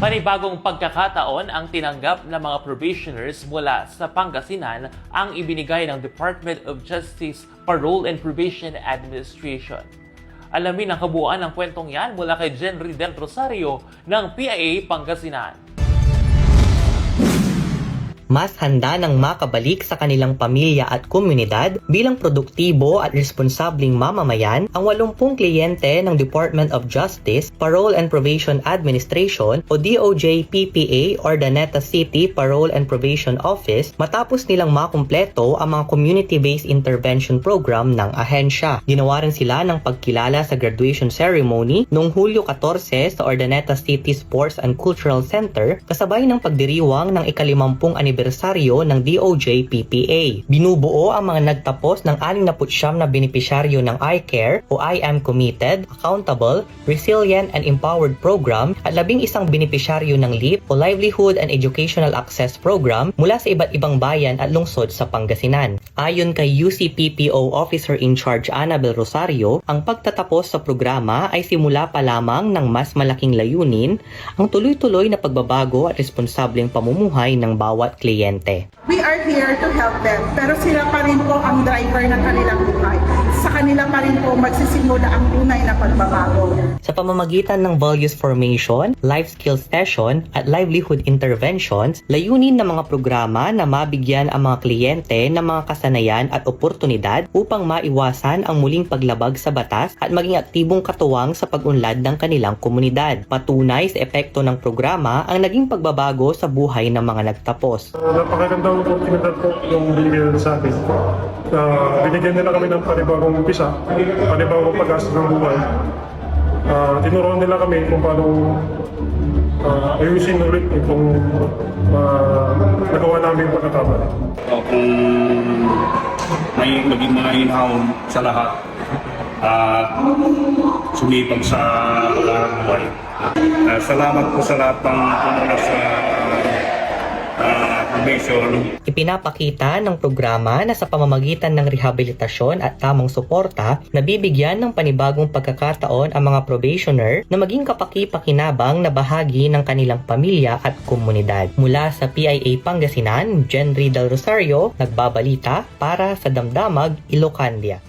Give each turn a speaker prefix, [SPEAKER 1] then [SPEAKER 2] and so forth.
[SPEAKER 1] Panibagong pagkakataon ang tinanggap ng mga probationers mula sa Pangasinan ang ibinigay ng Department of Justice Parole and Probation Administration. Alamin ang kabuuan ng kwentong yan mula kay Jenry Del Rosario ng PIA Pangasinan.
[SPEAKER 2] Mas handa nang makabalik sa kanilang pamilya at komunidad bilang produktibo at responsableng mamamayan ang 80 kliyente ng Department of Justice Parole and Probation Administration o DOJ-PPA or Daneta City Parole and Probation Office matapos nilang makumpleto ang mga community-based intervention program ng ahensya. Ginawaran sila ng pagkilala sa graduation ceremony noong Hulyo 14 sa Urdaneta City Sports and Cultural Center kasabay ng pagdiriwang ng ika-50 anibersaryo ng DOJ-PPA. Binubuo ang mga nagtapos ng 69 na benepisyaryo ng iCare o I Am Committed, Accountable, Resilient and Empowered Program at 11 benepisyaryo ng LEAP o Livelihood and Educational Access Program mula sa iba't ibang bayan at lungsod sa Pangasinan. Ayon kay UCPPO Officer in Charge Annabel Rosario, ang pagtatapos sa programa ay simula pa lamang ng mas malaking layunin, ang tuloy-tuloy na pagbabago at responsableng pamumuhay ng bawat kliyente.
[SPEAKER 3] We are here to help them, pero sila pa rin po ang driver ng kanilang buhay. Sa kanila pa rin po magsisimula ang tunay na pagbabago.
[SPEAKER 2] Sa pamamagitan ng values formation, life skills session at livelihood interventions, layunin ng mga programa na mabigyan ang mga kliyente ng mga kasanayan at oportunidad upang maiwasan ang muling paglabag sa batas at maging aktibong katuwang sa pag-unlad ng kanilang komunidad. Patunay sa epekto ng programa ang naging pagbabago sa buhay ng mga nagtapos.
[SPEAKER 4] Napakagandang oportunidad po yung binigyan sa akin. Binigyan nila kami ng panibagong umpisa, panibagong pag-asa ng buhay. Tinuruan nila kami kung paano ayusin ulit itong nagawa namin pagkatama.
[SPEAKER 5] Kung may maging mga inahon sa lahat at sumipag sa buhay. Salamat po sa lahat ng tumulong sa probation.
[SPEAKER 2] Ipinapakita ng programa na sa pamamagitan ng rehabilitasyon at tamang suporta, nabibigyan ng panibagong pagkakataon ang mga probationer na maging kapaki-pakinabang na bahagi ng kanilang pamilya at komunidad. Mula sa PIA Pangasinan, Jenry Del Rosario, nagbabalita para sa Damdamag, Ilocania.